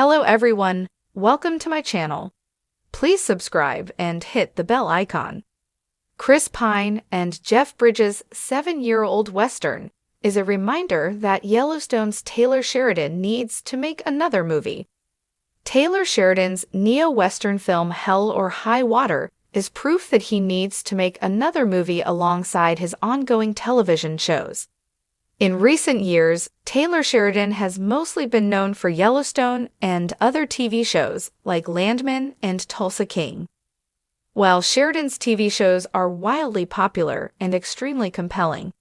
Hello everyone, welcome to my channel. Please subscribe and hit the bell icon. Chris Pine and Jeff Bridges' 7-year-old Western is a reminder that Yellowstone's Taylor Sheridan needs to make another movie. Taylor Sheridan's neo-Western film Hell or High Water is proof that he needs to make another movie alongside his ongoing television shows. In recent years, Taylor Sheridan has mostly been known for Yellowstone and other TV shows like Landman and Tulsa King. While Sheridan's TV shows are wildly popular and extremely compelling,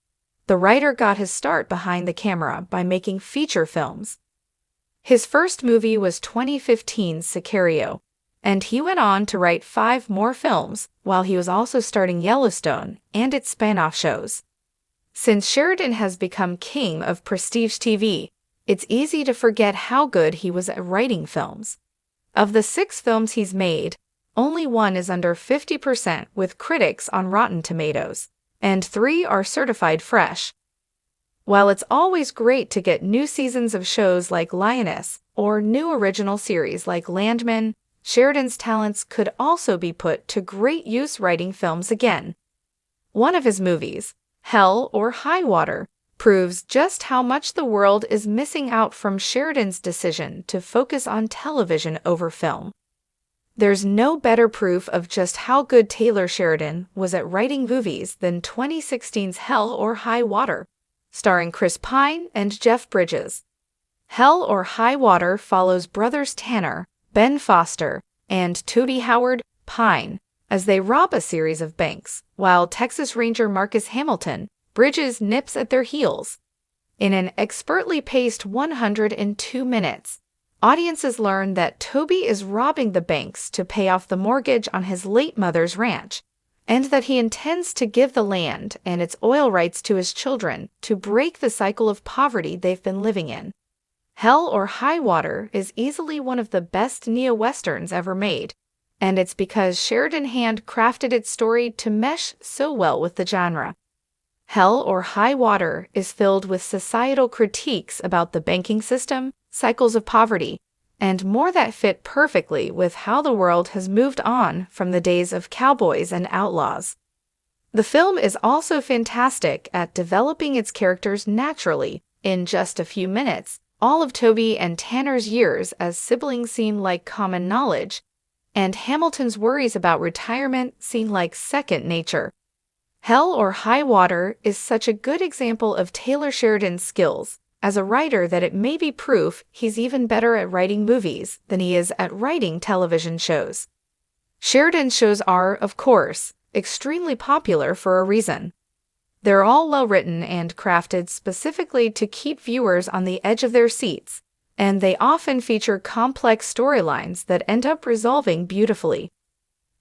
the writer got his start behind the camera by making feature films. His first movie was 2015's Sicario, and he went on to write 5 more films while he was also starting Yellowstone and its spin-off shows. Since Sheridan has become king of prestige TV, it's easy to forget how good he was at writing films. Of the 6 films he's made, only 1 is under 50% with critics on Rotten Tomatoes, and 3 are certified fresh. While it's always great to get new seasons of shows like Lioness or new original series like Landman, Sheridan's talents could also be put to great use writing films again. One of his movies, Hell or High Water, proves just how much the world is missing out from Sheridan's decision to focus on television over film. There's no better proof of just how good Taylor Sheridan was at writing movies than 2016's Hell or High Water, starring Chris Pine and Jeff Bridges. Hell or High Water follows brothers Tanner, Ben Foster, and Toby Howard Pine as they rob a series of banks, while Texas Ranger Marcus Hamilton, Bridges nips at their heels. In an expertly paced 102 minutes, audiences learn that Toby is robbing the banks to pay off the mortgage on his late mother's ranch, and that he intends to give the land and its oil rights to his children to break the cycle of poverty they've been living in. Hell or High Water is easily one of the best neo-westerns ever made, and it's because Sheridan handcrafted its story to mesh so well with the genre. Hell or High Water is filled with societal critiques about the banking system, cycles of poverty, and more that fit perfectly with how the world has moved on from the days of cowboys and outlaws. The film is also fantastic at developing its characters naturally. In just a few minutes, all of Toby and Tanner's years as siblings seem like common knowledge, and Hamilton's worries about retirement seem like second nature. Hell or High Water is such a good example of Taylor Sheridan's skills as a writer that it may be proof he's even better at writing movies than he is at writing television shows. Sheridan's shows are, of course, extremely popular for a reason. They're all well-written and crafted specifically to keep viewers on the edge of their seats, and they often feature complex storylines that end up resolving beautifully.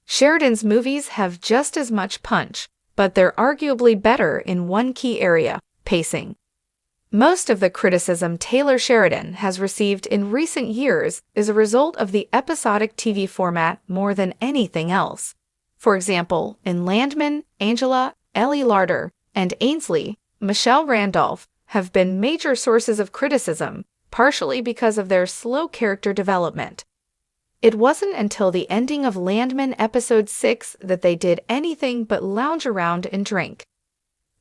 Sheridan's movies have just as much punch, but they're arguably better in one key area: pacing. Most of the criticism Taylor Sheridan has received in recent years is a result of the episodic TV format more than anything else. For example, in Landman, Angela, Ellie Larder, and Ainsley, Michelle Randolph have been major sources of criticism, partially because of their slow character development. It wasn't until the ending of Landman Episode 6 that they did anything but lounge around and drink.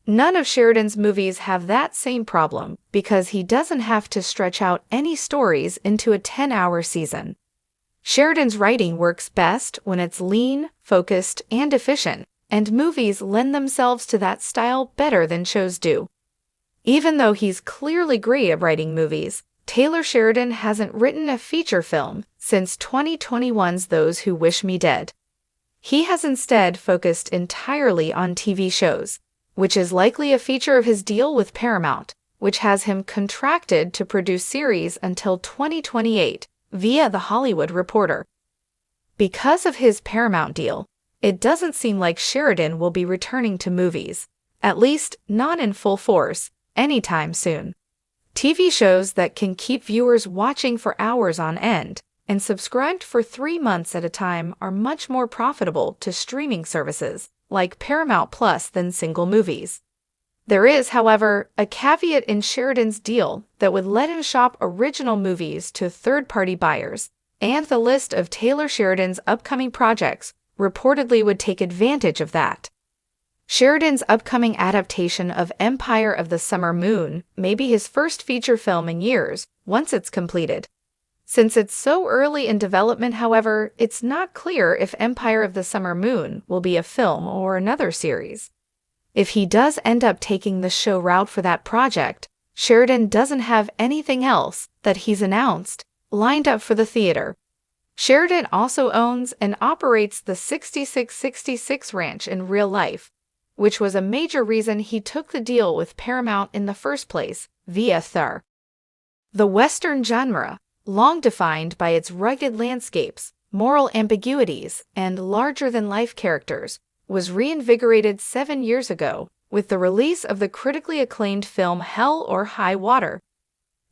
None of Sheridan's movies have that same problem because he doesn't have to stretch out any stories into a 10-hour season. Sheridan's writing works best when it's lean, focused, and efficient, and movies lend themselves to that style better than shows do. Even though he's clearly great at writing movies, Taylor Sheridan hasn't written a feature film since 2021's Those Who Wish Me Dead. He has instead focused entirely on TV shows, which is likely a feature of his deal with Paramount, which has him contracted to produce series until 2028 via The Hollywood Reporter. Because of his Paramount deal, it doesn't seem like Sheridan will be returning to movies, at least not in full force, anytime soon. TV shows that can keep viewers watching for hours on end and subscribed for 3 months at a time are much more profitable to streaming services like Paramount Plus than single movies. There is, however, a caveat in Sheridan's deal that would let him shop original movies to third-party buyers, and the list of Taylor Sheridan's upcoming projects reportedly would take advantage of that. Sheridan's upcoming adaptation of Empire of the Summer Moon may be his first feature film in years once it's completed. Since it's so early in development, however, it's not clear if Empire of the Summer Moon will be a film or another series. If he does end up taking the show route for that project, Sheridan doesn't have anything else that he's announced lined up for the theater. Sheridan also owns and operates the 6666 Ranch in real life, which was a major reason he took the deal with Paramount in the first place via Thur. The Western genre, long defined by its rugged landscapes, moral ambiguities, and larger-than-life characters, was reinvigorated 7 years ago with the release of the critically acclaimed film Hell or High Water.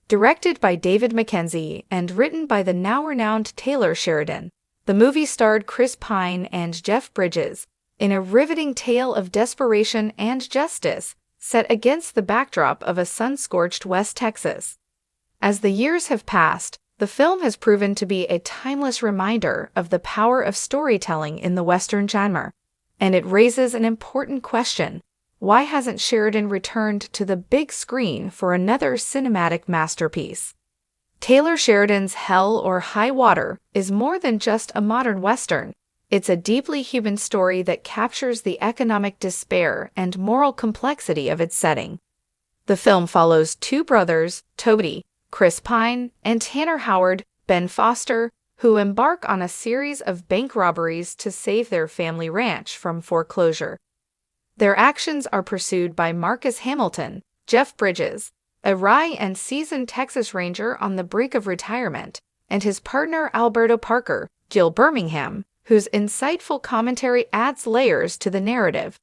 Directed by David Mackenzie and written by the now-renowned Taylor Sheridan, the movie starred Chris Pine and Jeff Bridges in a riveting tale of desperation and justice set against the backdrop of a sun-scorched West Texas. As the years have passed, the film has proven to be a timeless reminder of the power of storytelling in the Western genre, and it raises an important question: why hasn't Sheridan returned to the big screen for another cinematic masterpiece? Taylor Sheridan's Hell or High Water is more than just a modern Western. It's a deeply human story that captures the economic despair and moral complexity of its setting. The film follows two brothers, Toby, Chris Pine, and Tanner Howard, Ben Foster, who embark on a series of bank robberies to save their family ranch from foreclosure. Their actions are pursued by Marcus Hamilton, Jeff Bridges, a wry and seasoned Texas Ranger on the brink of retirement, and his partner Alberto Parker, Jill Birmingham, whose insightful commentary adds layers to the narrative.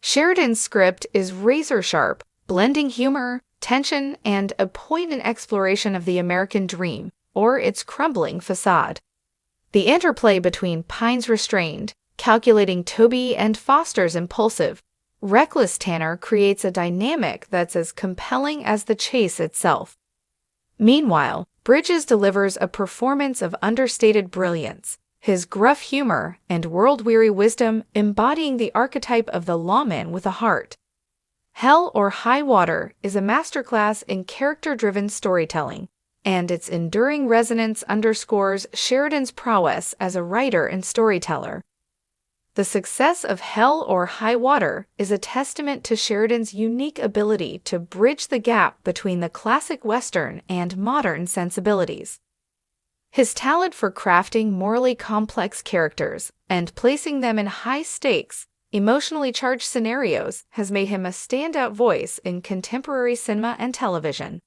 Sheridan's script is razor-sharp, blending humor, tension, and a poignant exploration of the American dream, or its crumbling facade. The interplay between Pine's restrained, calculating Toby and Foster's impulsive, reckless Tanner creates a dynamic that's as compelling as the chase itself. Meanwhile, Bridges delivers a performance of understated brilliance, his gruff humor and world-weary wisdom embodying the archetype of the lawman with a heart. Hell or High Water is a masterclass in character-driven storytelling, and its enduring resonance underscores Sheridan's prowess as a writer and storyteller. The success of Hell or High Water is a testament to Sheridan's unique ability to bridge the gap between the classic Western and modern sensibilities. His talent for crafting morally complex characters and placing them in high-stakes, emotionally charged scenarios has made him a standout voice in contemporary cinema and television.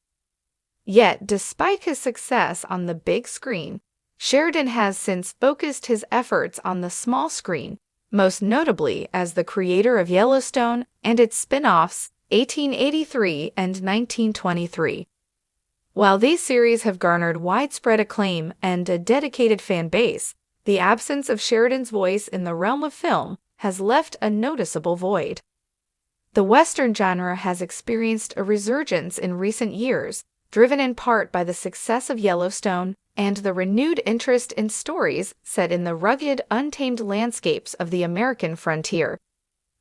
Yet, despite his success on the big screen, Sheridan has since focused his efforts on the small screen, most notably as the creator of Yellowstone and its spin-offs 1883 and 1923. While these series have garnered widespread acclaim and a dedicated fan base, the absence of Sheridan's voice in the realm of film has left a noticeable void. The Western genre has experienced a resurgence in recent years, driven in part by the success of Yellowstone and the renewed interest in stories set in the rugged, untamed landscapes of the American frontier.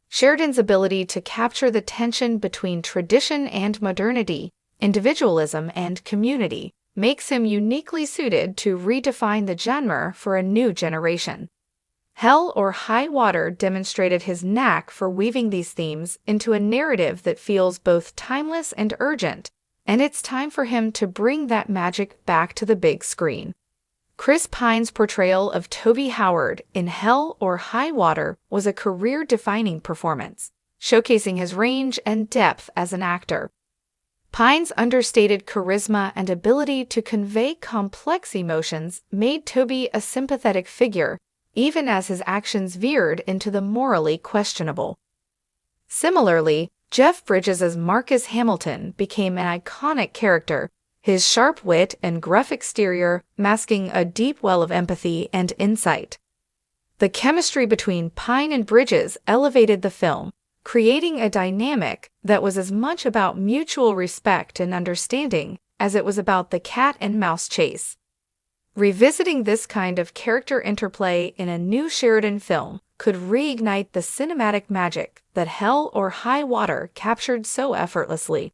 Sheridan's ability to capture the tension between tradition and modernity, individualism and community, makes him uniquely suited to redefine the genre for a new generation. Hell or High Water demonstrated his knack for weaving these themes into a narrative that feels both timeless and urgent, and it's time for him to bring that magic back to the big screen. Chris Pine's portrayal of Toby Howard in Hell or High Water was a career-defining performance, showcasing his range and depth as an actor. Pine's understated charisma and ability to convey complex emotions made Toby a sympathetic figure, even as his actions veered into the morally questionable. Similarly, Jeff Bridges' Marcus Hamilton became an iconic character, his sharp wit and gruff exterior masking a deep well of empathy and insight. The chemistry between Pine and Bridges elevated the film, creating a dynamic that was as much about mutual respect and understanding as it was about the cat and mouse chase. Revisiting this kind of character interplay in a new Sheridan film could reignite the cinematic magic that Hell or High Water captured so effortlessly.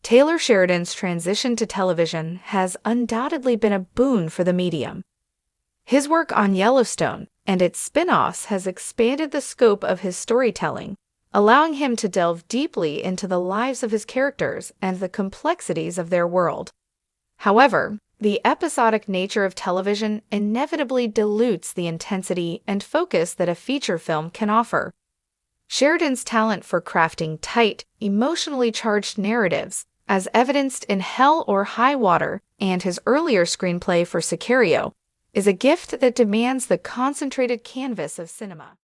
Taylor Sheridan's transition to television has undoubtedly been a boon for the medium. His work on Yellowstone and its spin-offs has expanded the scope of his storytelling, allowing him to delve deeply into the lives of his characters and the complexities of their world. However, the episodic nature of television inevitably dilutes the intensity and focus that a feature film can offer. Sheridan's talent for crafting tight, emotionally charged narratives, as evidenced in Hell or High Water and his earlier screenplay for Sicario, is a gift that demands the concentrated canvas of cinema.